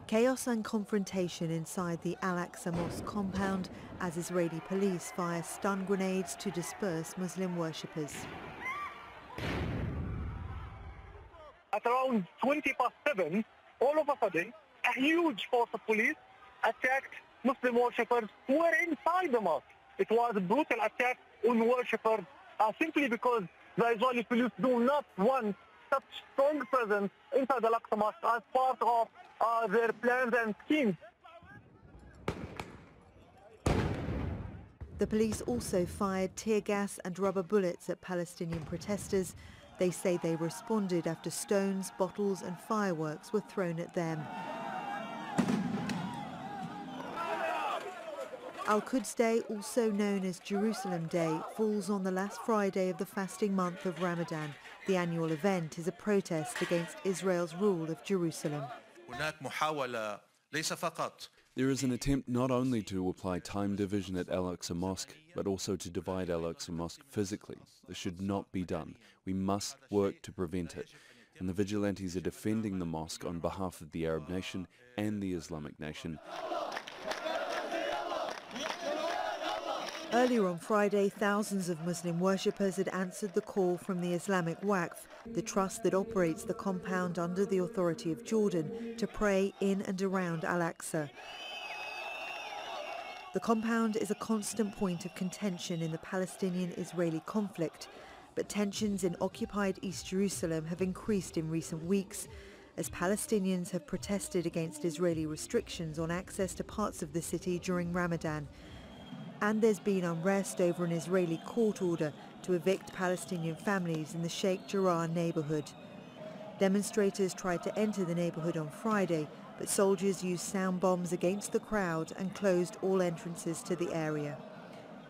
Chaos and confrontation inside the Al-Aqsa Mosque compound as Israeli police fire stun grenades to disperse Muslim worshippers. At around 7:20, all of a sudden, a huge force of police attacked Muslim worshippers who were inside the mosque. It was a brutal attack on worshippers simply because the Israeli police do not want such strong presence inside the Al-Aqsa Mosque as part of their plans and schemes. The police also fired tear gas and rubber bullets at Palestinian protesters. They say they responded after stones, bottles and fireworks were thrown at them. Al-Quds Day, also known as Jerusalem Day, falls on the last Friday of the fasting month of Ramadan. The annual event is a protest against Israel's rule of Jerusalem. There is an attempt not only to apply time division at Al-Aqsa Mosque, but also to divide Al-Aqsa Mosque physically. This should not be done. We must work to prevent it. And the vigilantes are defending the mosque on behalf of the Arab nation and the Islamic nation. Earlier on Friday, thousands of Muslim worshippers had answered the call from the Islamic Waqf, the trust that operates the compound under the authority of Jordan, to pray in and around Al-Aqsa. The compound is a constant point of contention in the Palestinian-Israeli conflict, but tensions in occupied East Jerusalem have increased in recent weeks as Palestinians have protested against Israeli restrictions on access to parts of the city during Ramadan. And there's been unrest over an Israeli court order to evict Palestinian families in the Sheikh Jarrah neighborhood. Demonstrators tried to enter the neighborhood on Friday, but soldiers used sound bombs against the crowd and closed all entrances to the area.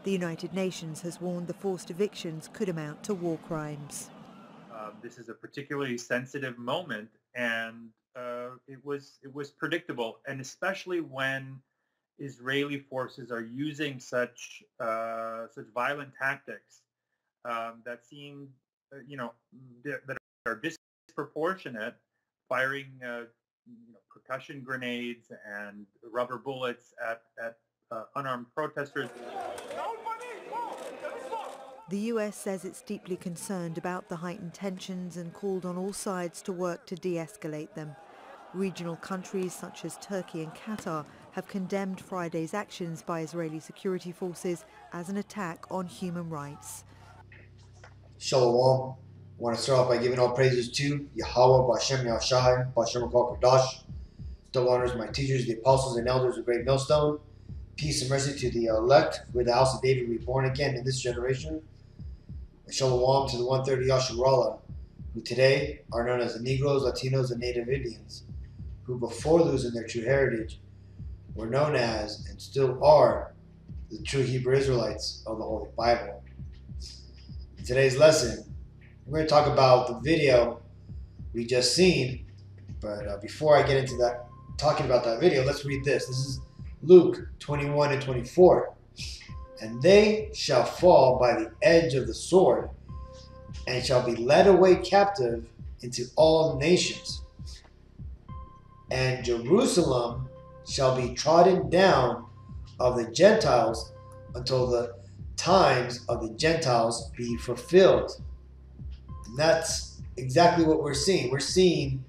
The United Nations has warned the forced evictions could amount to war crimes. This is a particularly sensitive moment, and it was predictable, and especially when Israeli forces are using such violent tactics that seem, that are disproportionate, firing percussion grenades and rubber bullets at unarmed protesters. The US says it's deeply concerned about the heightened tensions and called on all sides to work to de-escalate them. Regional countries such as Turkey and Qatar have condemned Friday's actions by Israeli security forces as an attack on human rights. Shalom. I want to start off by giving all praises to Yahweh, B'Hashem Yahushai, B'Hashem Akal Kodash. Double honors my teachers, the apostles and elders of Great Millstone. Peace and mercy to the elect, who are the house of David reborn again in this generation. And Shalom to the 130 Yasharallah, who today are known as the Negroes, Latinos, and Native Indians, who before losing their true heritage were known as, and still are, the true Hebrew Israelites of the Holy Bible. In today's lesson, we're going to talk about the video we just seen, but before I get into that, talking about that video, let's read this. This is Luke 21 and 24. And they shall fall by the edge of the sword, and shall be led away captive into all nations. And Jerusalem shall be trodden down of the Gentiles until the times of the Gentiles be fulfilled. And that's exactly what we're seeing. We're seeing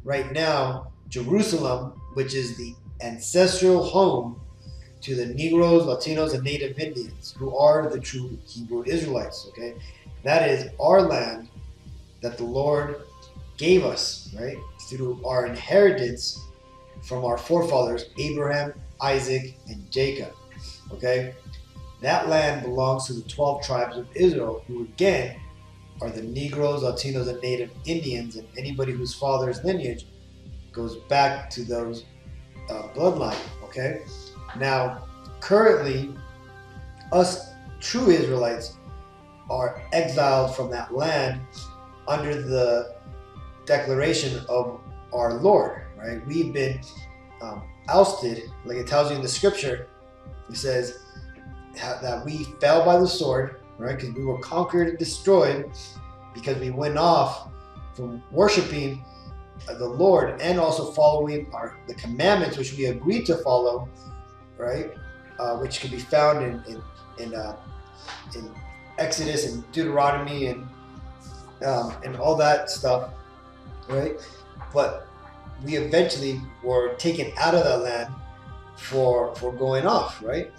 right now Jerusalem, which is the ancestral home to the Negroes, Latinos, and Native Indians, who are the true Hebrew Israelites, okay? That is our land that the Lord gave us, right? Through our inheritance from our forefathers, Abraham, Isaac, and Jacob, okay? That land belongs to the 12 tribes of Israel, who again are the Negroes, Latinos, and Native Indians, and anybody whose father's lineage goes back to those bloodline, okay? Now, currently, us true Israelites are exiled from that land under the declaration of our Lord, right? We've been ousted, like it tells you in the scripture. It says that we fell by the sword, right? Because we were conquered and destroyed because we went off from worshiping the Lord and also following the commandments which we agreed to follow, right? Which can be found in Exodus and Deuteronomy and all that stuff, right? But we eventually were taken out of that land for going off, right?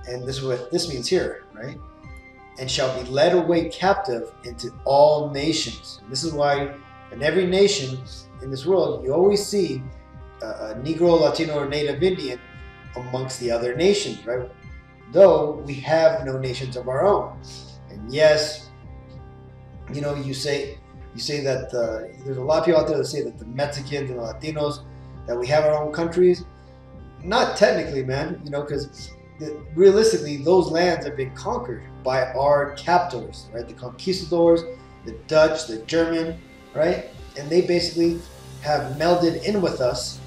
And this is what this means here, right? And shall be led away captive into all nations. And this is why in every nation in this world, you always see a Negro, Latino, or Native Indian amongst the other nations, right? Though we have no nations of our own. And yes, you know, you say that there's a lot of people out there that say that the Mexicans and the Latinos, that we have our own countries. Not technically, man, you know, because realistically, those lands have been conquered by our captors, right? The conquistadors, the Dutch, the German, right? And they basically have melded in with us,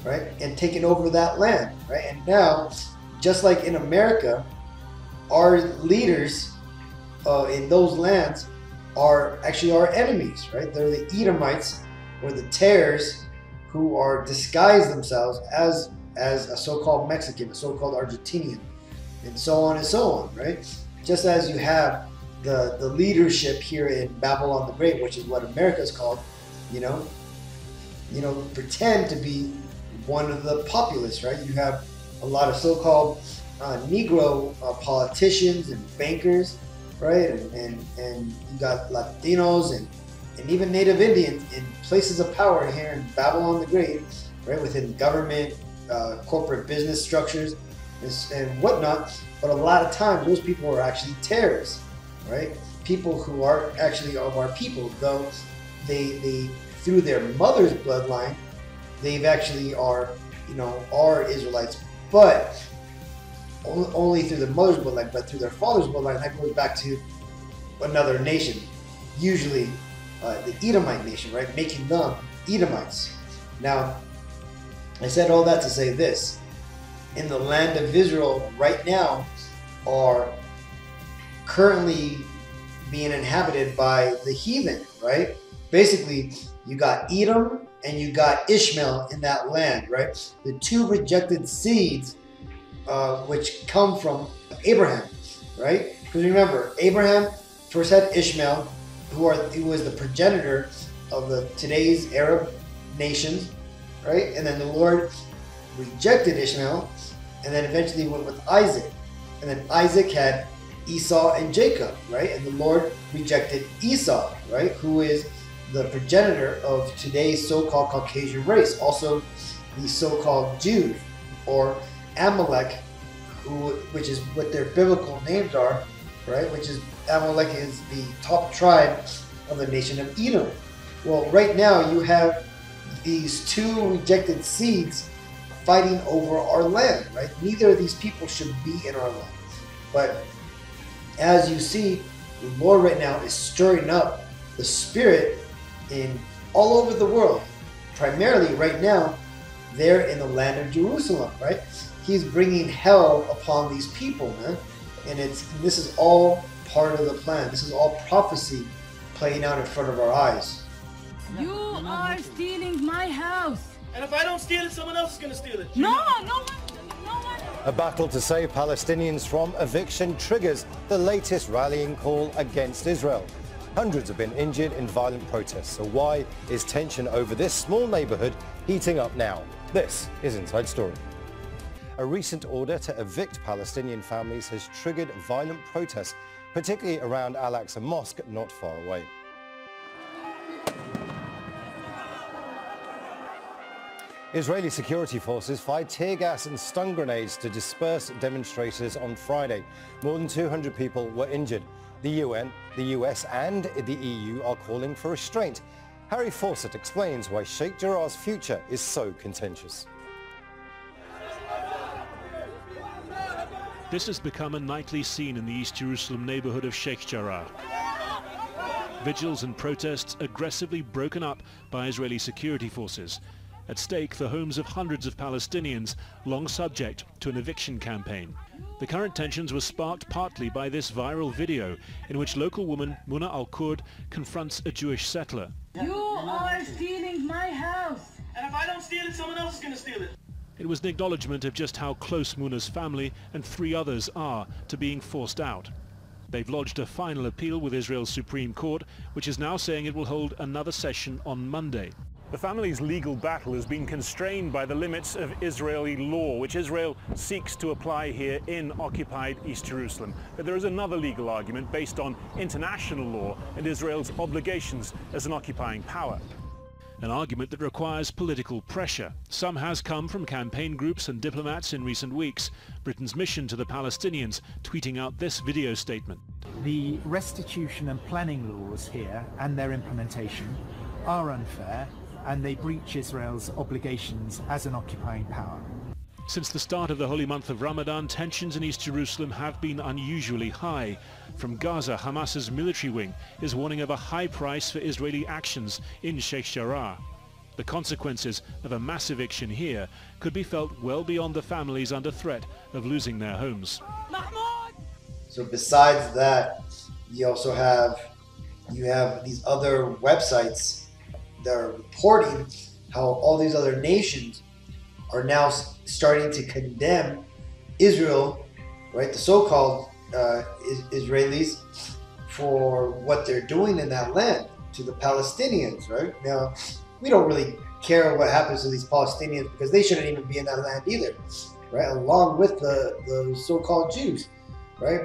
right? And taken over that land, right? And now, just like in America, our leaders in those lands are actually our enemies, right? They're the Edomites or the Terrors who are disguised themselves as a so-called Mexican, a so-called Argentinian, and so on and so on, right? Just as you have the leadership here in Babylon the Great, which is what America is called, you know, pretend to be one of the populace, right? You have a lot of so-called Negro politicians and bankers, right? And you got Latinos and even Native Indians in places of power here in Babylon the Great, right? Within government, corporate business structures and whatnot. But a lot of times those people are actually terrorists, right? People who are actually of our people, though they through their mother's bloodline, they've actually are Israelites, but only through their mother's bloodline, but through their father's bloodline, that goes back to another nation, usually the Edomite nation, right? Making them Edomites. Now, I said all that to say this. In the land of Israel right now are currently being inhabited by the heathen, right? Basically, you got Edom and you got Ishmael in that land, right? The two rejected seeds which come from Abraham, right? Because remember, Abraham first had Ishmael, who was the progenitor of today's Arab nations, right? And then the Lord rejected Ishmael, and then eventually went with Isaac. And then Isaac had Esau and Jacob, right? And the Lord rejected Esau, right? Who is the progenitor of today's so-called Caucasian race, also the so-called Jews, or Amalek, which is what their biblical names are, right? Which is Amalek is the top tribe of the nation of Edom. Well, right now you have these two rejected seeds fighting over our land, right? Neither of these people should be in our land. But as you see, the Lord right now is stirring up the spirit in all over the world. Primarily right now, they're in the land of Jerusalem, right? He's bringing hell upon these people, man. And this is all part of the plan. This is all prophecy playing out in front of our eyes. You are stealing my house. And if I don't steal it, someone else is going to steal it. No one. A battle to save Palestinians from eviction triggers the latest rallying call against Israel. Hundreds have been injured in violent protests. So why is tension over this small neighborhood heating up now? This is Inside Story. A recent order to evict Palestinian families has triggered violent protests, particularly around Al-Aqsa Mosque not far away. Israeli security forces fired tear gas and stun grenades to disperse demonstrators on Friday. More than 200 people were injured. The UN, the US and the EU are calling for restraint. Harry Fawcett explains why Sheikh Jarrah's future is so contentious. This has become a nightly scene in the East Jerusalem neighborhood of Sheikh Jarrah. Vigils and protests aggressively broken up by Israeli security forces. At stake, the homes of hundreds of Palestinians, long subject to an eviction campaign. The current tensions were sparked partly by this viral video in which local woman Muna Al-Kurd confronts a Jewish settler. You are stealing stealing my house. And if I don't steal it, someone else is going to steal it. It was an acknowledgement of just how close Muna's family and 3 others are to being forced out. They've lodged a final appeal with Israel's Supreme Court, which is now saying it will hold another session on Monday. The family's legal battle has been constrained by the limits of Israeli law, which Israel seeks to apply here in occupied East Jerusalem. But there is another legal argument based on international law and Israel's obligations as an occupying power. An argument that requires political pressure. Some has come from campaign groups and diplomats in recent weeks. Britain's mission to the Palestinians tweeting out this video statement. The restitution and planning laws here and their implementation are unfair, and they breach Israel's obligations as an occupying power. Since the start of the holy month of Ramadan, tensions in East Jerusalem have been unusually high. From Gaza, Hamas's military wing is warning of a high price for Israeli actions in Sheikh Jarrah. The consequences of a mass eviction here could be felt well beyond the families under threat of losing their homes. So besides that, you have these other websites that are reporting how all these other nations are now starting to condemn Israel, right? The so-called Israelis for what they're doing in that land to the Palestinians, right? Now, we don't really care what happens to these Palestinians because they shouldn't even be in that land either, right? Along with the so-called Jews, right?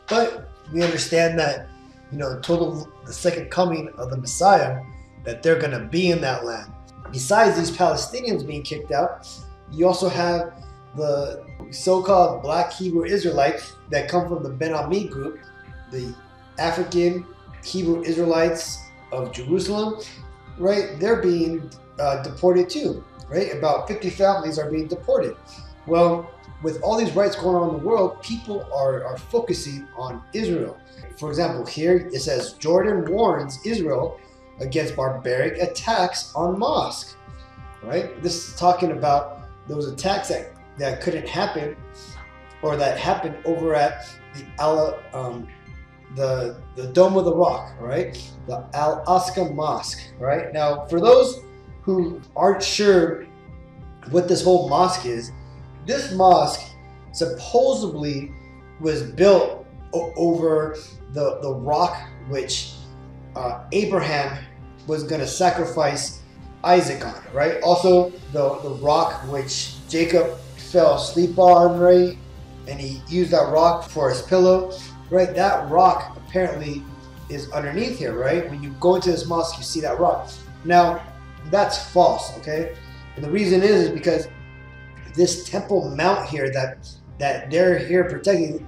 But we understand that, until the second coming of the Messiah, that they're going to be in that land. Besides these Palestinians being kicked out, you also have the so-called Black Hebrew Israelites that come from the Ben Ami group, the African Hebrew Israelites of Jerusalem, right? They're being deported too, right? About 50 families are being deported. Well, with all these riots going on in the world, people are focusing on Israel. For example, here it says, Jordan warns Israel against barbaric attacks on mosques, right? This is talking about those attacks that couldn't happen, or that happened over at the Dome of the Rock, right? The Al-Aqsa Mosque, right? Now, for those who aren't sure what this whole mosque is, this mosque supposedly was built over the rock which Abraham was going to sacrifice Isaac on, right? Also, the rock which Jacob fell asleep on, right? And he used that rock for his pillow, right? That rock apparently is underneath here, right? When you go into this mosque, you see that rock. Now, that's false, okay? And the reason is because this Temple Mount here that they're here protecting,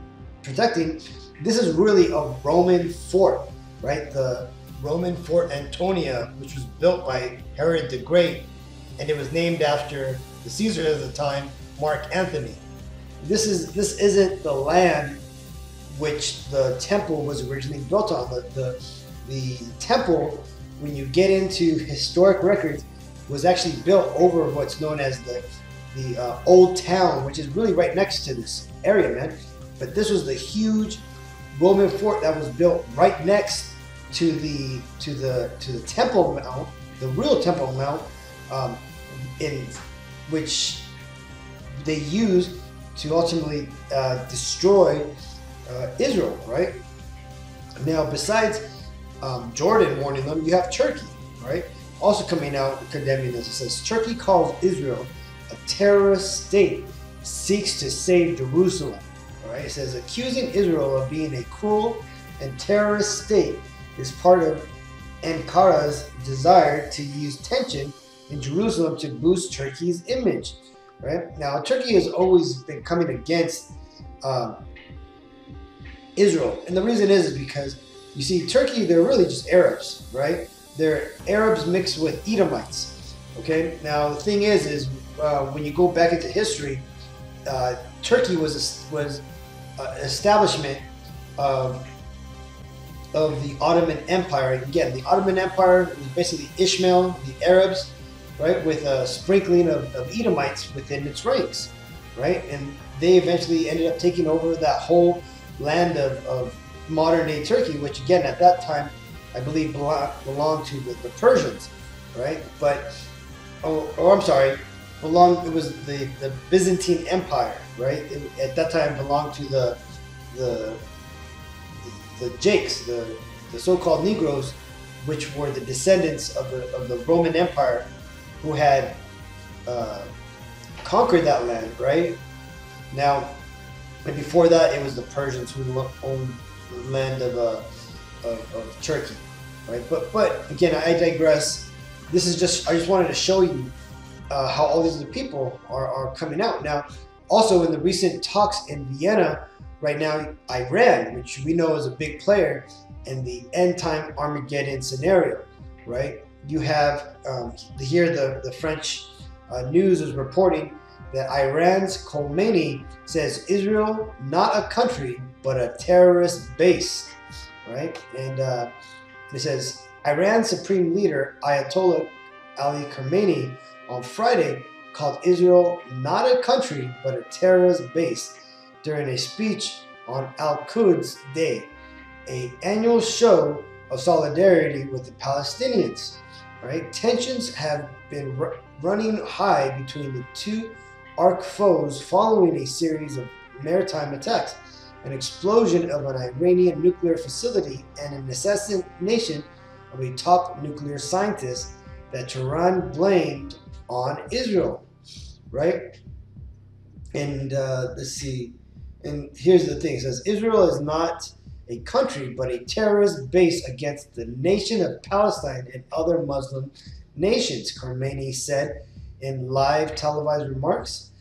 this is really a Roman fort, right? The Roman Fort Antonia, which was built by Herod the Great, and it was named after the Caesar of the time, Mark Antony. This isn't the land which the temple was originally built on. The temple, when you get into historic records, was actually built over what's known as the Old Town, which is really right next to this area, man. But this was the huge Roman fort that was built right next to the Temple Mount, the real Temple Mount, in which they used to ultimately destroy Israel, right? Now, besides Jordan warning them, you have Turkey, right? Also coming out condemning this. It says, Turkey calls Israel a terrorist state, seeks to save Jerusalem. All right? It says, accusing Israel of being a cruel and terrorist state is part of Ankara's desire to use tension in Jerusalem to boost Turkey's image. Right? Now, Turkey has always been coming against Israel. And the reason is because, you see, Turkey, they're really just Arabs, right? They're Arabs mixed with Edomites. Okay? Now, the thing is when you go back into history, Turkey was an establishment of the Ottoman Empire. Again, the Ottoman Empire was basically Ishmael, the Arabs, right, with a sprinkling of Edomites within its ranks, right? And they eventually ended up taking over that whole land of modern-day Turkey, which again, at that time, I believe belonged to the Persians. right? But or I'm sorry, it was the Byzantine Empire, right? At that time belonged to the Jakes, the so-called Negroes, which were the descendants of the Roman Empire, who had conquered that land, right? Now, and before that, it was the Persians who owned the land of Turkey, right? But again, I digress. I just wanted to show you how all these other people are coming out. Now, also in the recent talks in Vienna, right now, Iran, which we know is a big player in the end-time Armageddon scenario, right? You have here the French news is reporting that Iran's Khomeini says Israel not a country but a terrorist base, right? And it says Iran's supreme leader Ayatollah Ali Khamenei on Friday called Israel not a country but a terrorist base during a speech on Al-Quds Day, an annual show of solidarity with the Palestinians. Right? Tensions have been running high between the two arch foes following a series of maritime attacks, an explosion of an Iranian nuclear facility, and an assassination of a top nuclear scientist that Tehran blamed on Israel. Right? And let's see. And here's the thing. It says Israel is not a country, but a terrorist base against the nation of Palestine and other Muslim nations, Khamenei said in live televised remarks.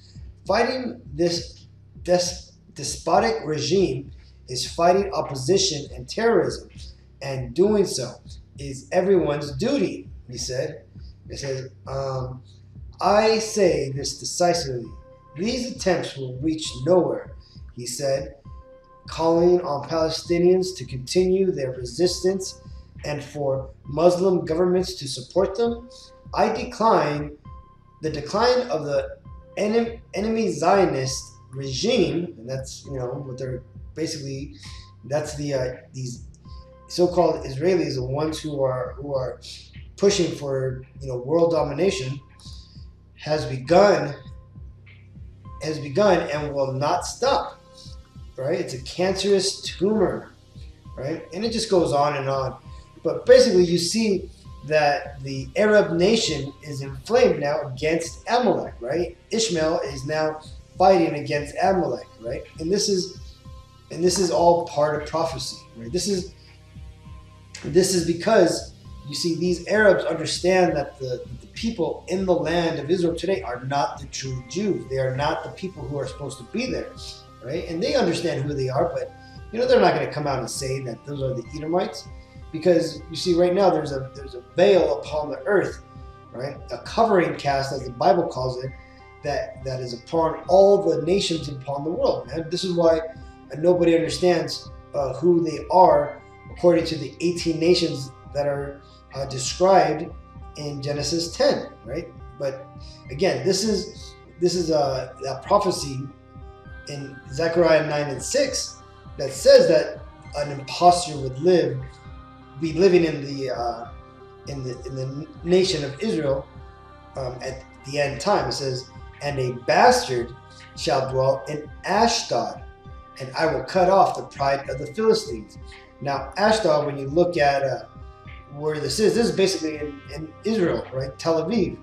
Fighting this despotic regime is fighting opposition and terrorism, and doing so is everyone's duty, he said. It says, I say this decisively. These attempts will reach nowhere, he said, calling on Palestinians to continue their resistance and for Muslim governments to support them. I decline the decline of the enemy Zionist regime, and that's what they're basically. That's these so-called Israelis, the ones who are pushing for world domination, has begun and will not stop. Right? It's a cancerous tumor, right? And it just goes on and on. But basically, you see that the Arab nation is inflamed now against Amalek, right? Ishmael is now fighting against Amalek, right? And this is all part of prophecy, right? This is because you see these Arabs understand that the people in the land of Israel today are not the true Jews. They are not the people who are supposed to be there. Right? And they understand who they are, but they're not going to come out and say that those are the Edomites, because you see right now there's a veil upon the earth, right? A covering cast, as the Bible calls it, that is upon all the nations upon the world. Man, this is why nobody understands who they are according to the 18 nations that are described in Genesis 10, right? But again, this is a prophecy in Zechariah 9 and 6 that says that an impostor would be living in the nation of Israel at the end time. It says, and a bastard shall dwell in Ashdod, and I will cut off the pride of the Philistines. Now, Ashdod, when you look at where this is basically in Israel, right? Tel Aviv,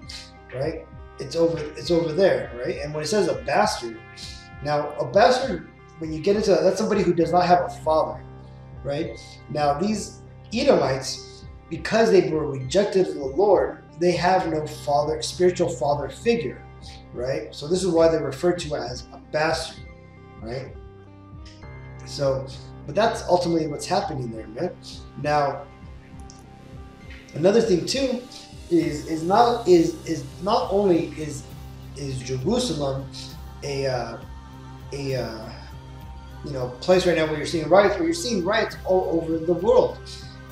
right? It's over there, right? And when it says a bastard, now, a bastard, when you get into that, that's somebody who does not have a father, right? Now, these Edomites, because they were rejected of the Lord, they have no father, spiritual father figure, right? So this is why they're referred to as a bastard, right? So, but that's ultimately what's happening there, man. Now, another thing too is not only Jerusalem a place right now where you're seeing riots, but you're seeing riots all over the world.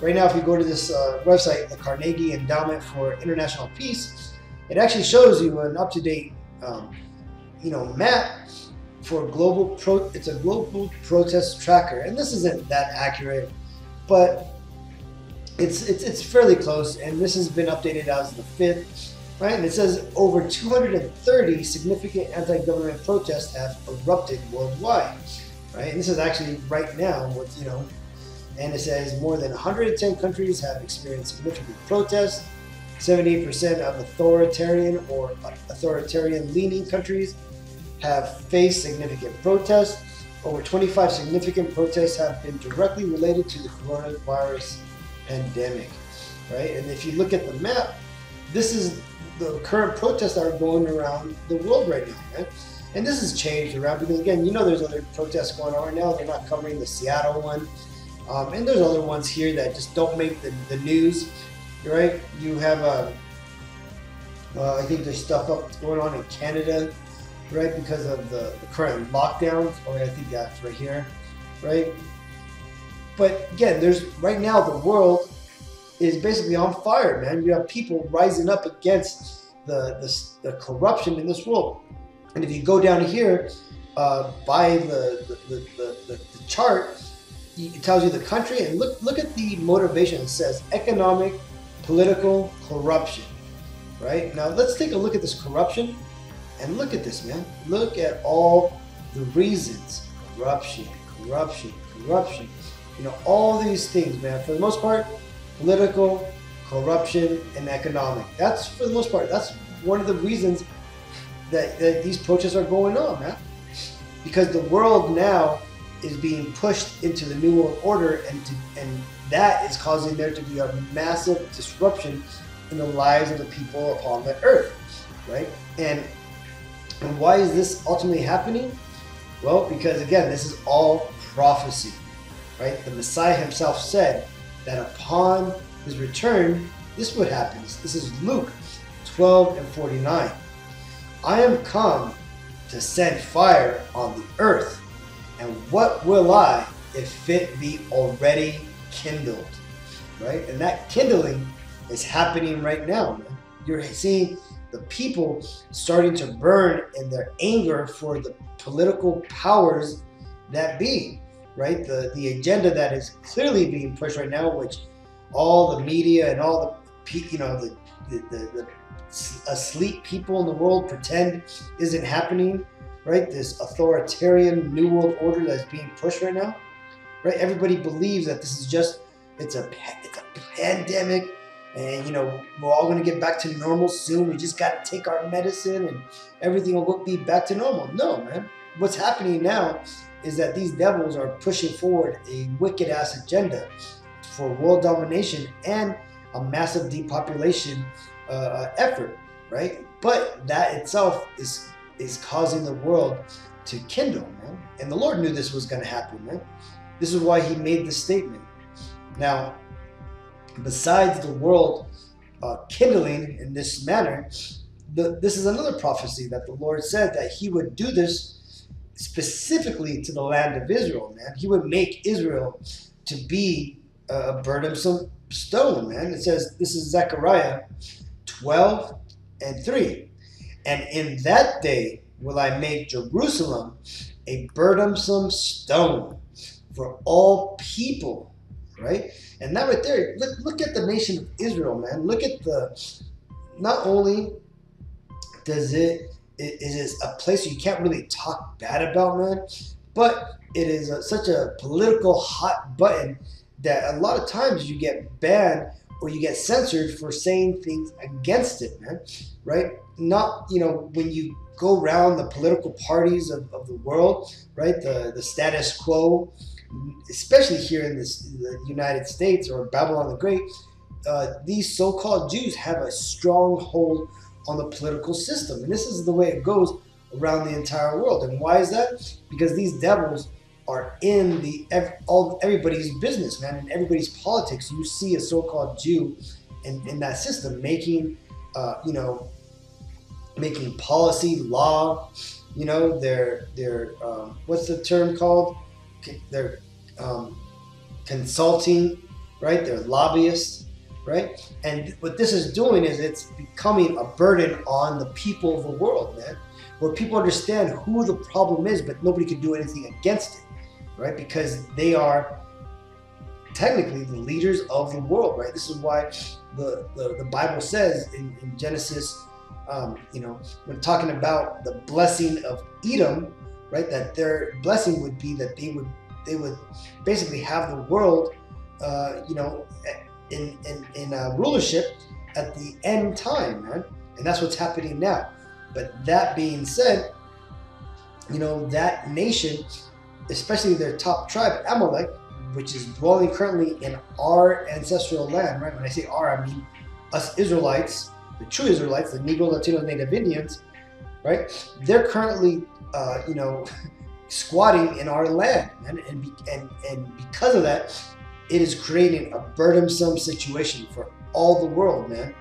Right now, if you go to this website, the Carnegie Endowment for International Peace, it actually shows you an up-to-date, map for it's a global protest tracker, and this isn't that accurate, but it's fairly close, and this has been updated as the 5th, right? And it says over 230 significant anti-government protests have erupted worldwide, right? And this is actually right now, what and it says more than 110 countries have experienced significant protests. 78% of authoritarian or authoritarian-leaning countries have faced significant protests. Over 25 significant protests have been directly related to the coronavirus pandemic, right? And if you look at the map, this is the current protests that are going around the world right now, right? And this has changed around because, again, there's other protests going on right now. They're not covering the Seattle one. And there's other ones here that just don't make the news, right? You have, I think there's stuff going on in Canada, right, because of the current lockdowns. Or I think that's right here, right? But again, right now the world is basically on fire, man. You have people rising up against the corruption in this world. And if you go down here by the chart, it tells you the country, and look at the motivation. It says economic, political, corruption, right? Now let's take a look at this corruption, and look at this, man. Look at all the reasons. Corruption, all these things, man. For the most part, political, corruption, and economic. That's, for the most part, that's one of the reasons that these protests are going on, man. Because the world now is being pushed into the New World Order, and that is causing there to be a massive disruption in the lives of the people upon the earth, right? And why is this ultimately happening? Well, because again, this is all prophecy, right? The Messiah himself said that upon his return, this would happen. This is Luke 12:49. I am come to send fire on the earth, and what will I if it be already kindled, right? And that kindling is happening right now, man. You're seeing the people starting to burn in their anger for the political powers that be, right? The agenda that is clearly being pushed right now, which all the media and all the asleep people in the world pretend isn't happening, right? This authoritarian New World Order that's being pushed right now, right? Everybody believes that this is just, it's a pandemic, and we're all going to get back to normal soon. We just got to take our medicine and everything will be back to normal. No, man. What's happening now is that these devils are pushing forward a wicked ass agenda for world domination and a massive depopulation effort, right? But that itself is causing the world to kindle, man. And the Lord knew this was going to happen, man. This is why he made this statement. Now, besides the world kindling in this manner, this is another prophecy that the Lord said that he would do this specifically to the land of Israel, man. He would make Israel to be a burdensome stone, man. It says, this is Zechariah 12:3. And in that day will I make Jerusalem a burdensome stone for all people, right? And that right there, look at the nation of Israel, man. Look at not only is it a place you can't really talk bad about, man, but it is such a political hot button that a lot of times you get banned or you get censored for saying things against it, man, right? Not, when you go around the political parties of the world, right? The status quo, especially here in the United States or Babylon the Great, these so-called Jews have a strong hold on the political system. And this is the way it goes around the entire world. And why is that? Because these devils are in everybody's business, man, in everybody's politics. You see a so-called Jew in that system making, making policy, law, they're what's the term called? They're consulting, right? They're lobbyists, right? And what this is doing is it's becoming a burden on the people of the world, man, where people understand who the problem is, but nobody can do anything against it, right? Because they are technically the leaders of the world, right? This is why the Bible says in Genesis, when talking about the blessing of Edom, right, that their blessing would be that they would basically have the world, in rulership at the end time, man. And that's what's happening now. But that being said, that nation, especially their top tribe, Amalek, which is dwelling currently in our ancestral land, right? When I say our, I mean us Israelites, the true Israelites, the Negro, Latino, Native Indians, right? They're currently, squatting in our land, and because of that, it is creating a burdensome situation for all the world, man.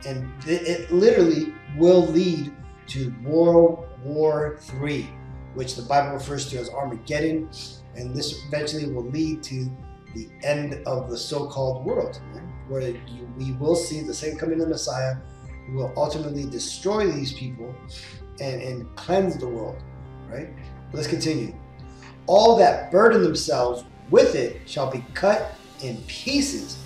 And it literally will lead to World War III, which the Bible refers to as Armageddon, and this eventually will lead to the end of the so-called world, right? Where we will see the second coming of the Messiah, who will ultimately destroy these people and cleanse the world, right? Let's continue. All that burden themselves with it shall be cut in pieces,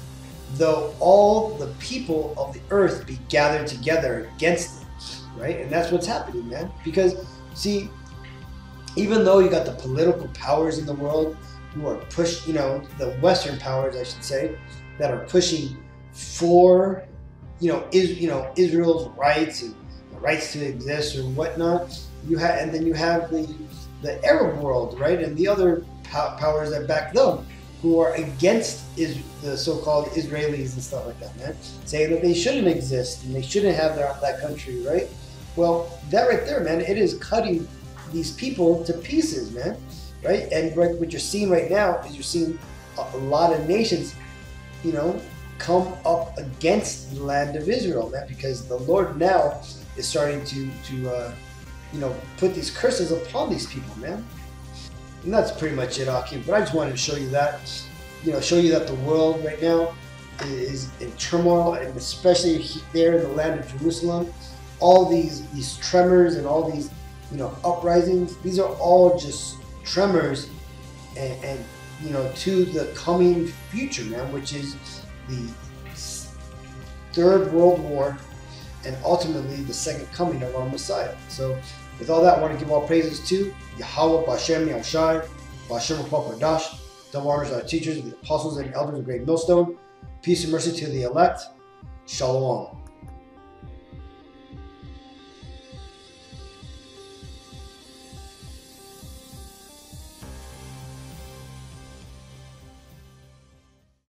though all the people of the earth be gathered together against it, right? And that's what's happening, man. Because, see, even though you got the political powers in the world who are the Western powers, I should say, that are pushing for, Israel's rights and the rights to exist or whatnot. And then you have the Arab world, right, and the other powers that back them, who are against the so-called Israelis and stuff like that, man, saying that they shouldn't exist and they shouldn't have that country, right? Well, that right there, man, it is cutting these people to pieces, man, right? And what you're seeing right now is you're seeing a lot of nations, come up against the land of Israel, man, because the Lord now is starting to put these curses upon these people, man. And that's pretty much it, Aki. But I just wanted to show you that, show you that the world right now is in turmoil, and especially there in the land of Jerusalem, all these tremors and all these, uprisings, these are all just tremors and to the coming future, man, which is the Third World War and ultimately the second coming of our Messiah. So with all that, I want to give all praises to Yahweh, Bashem, Yahushai, Bashem, Dash, double honors to our teachers, the apostles and elders of Great Millstone. Peace and mercy to the elect. Shalom.